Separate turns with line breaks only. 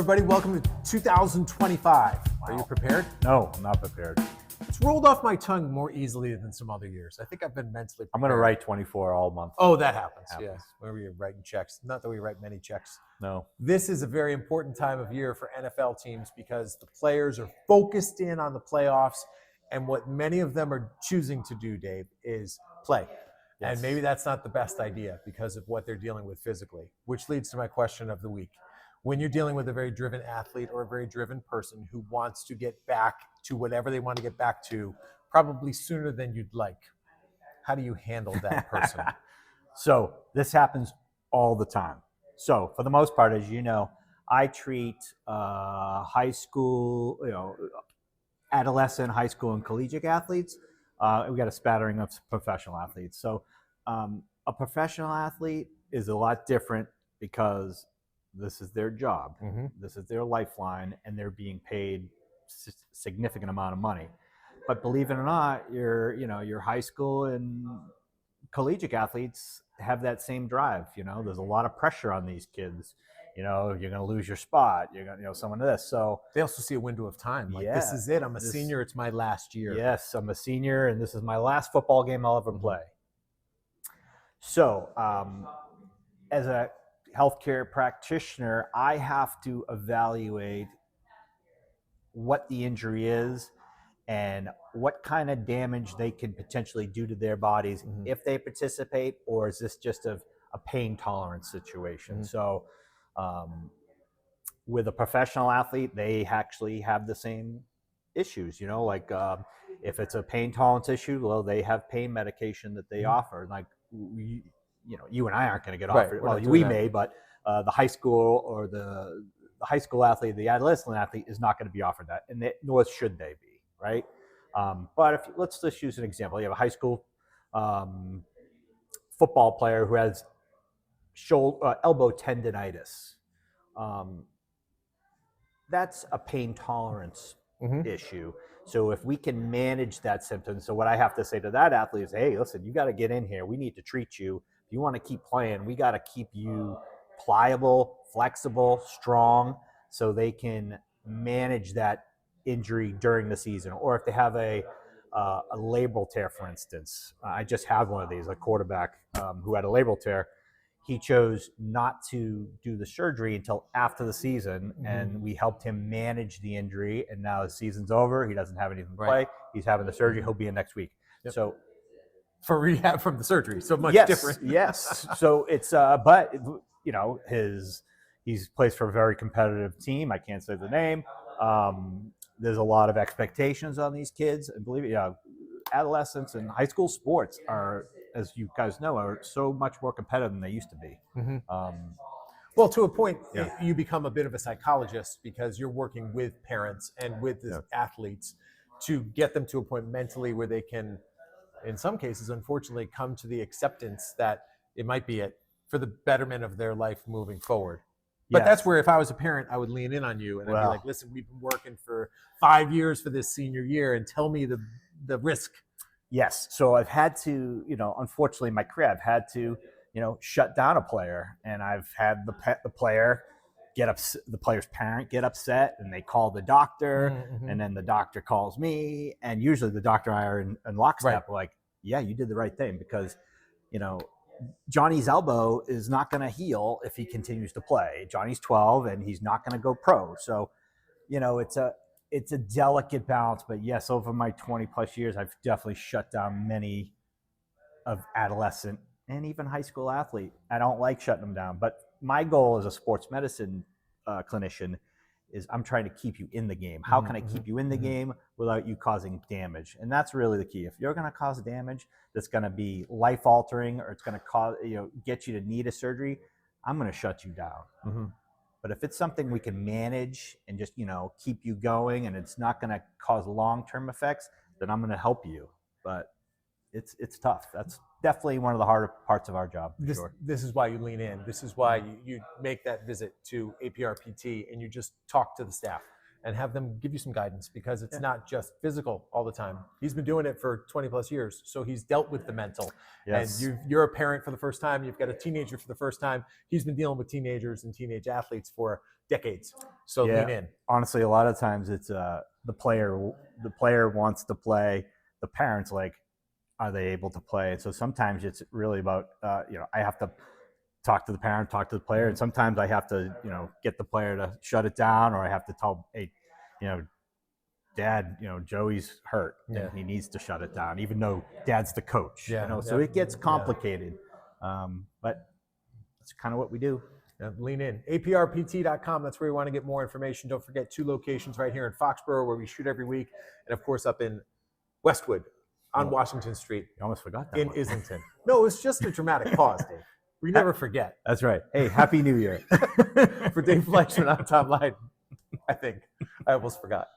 everybody. Welcome to 2025. Are you prepared?
No, I'm not prepared.
It's rolled off my tongue more easily than some other years. I think I've been mentally prepared.
I'm going to write 24 all month.
Oh, that happens. Yeah. Whenever you're writing checks. Not that we write many checks.
No.
This is a very important time of year for NFL teams because the players are focused in on the playoffs. And what many of them are choosing to do, Dave, is play. Yes. And maybe that's not the best idea because of what they're dealing with physically, which leads to my question of the week. When you're dealing with a very driven athlete or a very driven person who wants to get back to whatever they want to get back to, probably sooner than you'd like, how do you handle that person?
So this happens all the time. So for the most part, as you know, I treat high school, adolescent, high school, and collegiate athletes. We got a spattering of professional athletes. So a professional athlete is a lot different because this is their job. Mm-hmm. This is their lifeline, and they're being paid significant amount of money. But believe it or not, your high school and collegiate athletes have that same drive. There's a lot of pressure on these kids. You're going to lose your spot. You're going to, someone to this. So
they also see a window of time. Like, this is it. I'm a senior. It's my last year.
Yes, I'm a senior, and this is my last football game I'll ever play. So as a healthcare practitioner, I have to evaluate what the injury is and what kind of damage they can potentially do to their bodies if they participate, or is this just a pain tolerance situation? So with a professional athlete, they actually have the same issues, if it's a pain tolerance issue, well, they have pain medication that they offer. Like, you and I aren't going to get offered. Well, we may, but the high school or the high school athlete, the adolescent athlete is not going to be offered that, and nor should they be, right? But let's just use an example. You have a high school football player who has elbow tendonitis. That's a pain tolerance issue. So if we can manage that symptom, so what I have to say to that athlete is, hey, listen, you got to get in here. We need to treat you. If you want to keep playing, we got to keep you pliable, flexible, strong, so they can manage that injury during the season. Or if they have a labral tear, for instance. I just had one of these, a quarterback who had a labral tear. He chose not to do the surgery until after the season, and we helped him manage the injury. And now the season's over. He doesn't have anything to play. He's having the surgery. He'll be in next week. Yep. So
for rehab from the surgery, so much different.
Yes. So it's but he's plays for a very competitive team. I can't say the name. There's a lot of expectations on these kids, and believe it, adolescents and high school sports are, as you guys know, are so much more competitive than they used to be.
Well, to a point, you become a bit of a psychologist because you're working with parents and with the athletes to get them to a point mentally where they can, in some cases, unfortunately, come to the acceptance that it might be it for the betterment of their life moving forward. But that's where, if I was a parent, I would lean in on you and I'd be like, listen, we've been working for 5 years for this senior year, and tell me the risk.
Yes. So I've had to, unfortunately in my career, I've had to, shut down a player, and I've had the player the player's parent get upset, and they call the doctor, and then the doctor calls me, and usually the doctor and I are in lockstep. Right. Like, yeah, you did the right thing, because, Johnny's elbow is not going to heal if he continues to play. Johnny's 12 and he's not going to go pro. So, it's a delicate balance, but yes, over my 20 plus years, I've definitely shut down many of adolescent and even high school athlete. I don't like shutting them down, but my goal as a sports medicine clinician is I'm trying to keep you in the game. How can I keep you in the game without you causing damage? And that's really the key. If you're going to cause damage that's going to be life altering, or it's going to cause, get you to need a surgery, I'm going to shut you down. But if it's something we can manage and just, keep you going, and it's not going to cause long-term effects, then I'm going to help you. But it's tough. That's definitely one of the harder parts of our job.
This is why you lean in. This is why you make that visit to APRPT and you just talk to the staff and have them give you some guidance, because it's not just physical all the time. He's been doing it for 20 plus years, so he's dealt with the mental. Yes. And you're a parent for the first time. You've got a teenager for the first time. He's been dealing with teenagers and teenage athletes for decades. So
Yeah.
lean in.
Honestly, a lot of times it's the player wants to play. The parents like, are they able to play? And so sometimes it's really about I have to talk to the parent, talk to the player, and sometimes I have to get the player to shut it down, or I have to tell, hey, Dad, Joey's hurt and he needs to shut it down, even though Dad's the coach. So it gets complicated, but that's kind of what we do.
Lean in. APRPT.com. That's where you want to get more information. Don't forget 2 locations right here in Foxborough where we shoot every week, and of course up in Westwood on Washington Street.
You almost forgot that
in
one.
Islington. No, it was just a dramatic pause, Dave. We never forget.
That's right. Hey, Happy New Year.
For Dave Fleischman, I'm Tom Leyden. I think I almost forgot.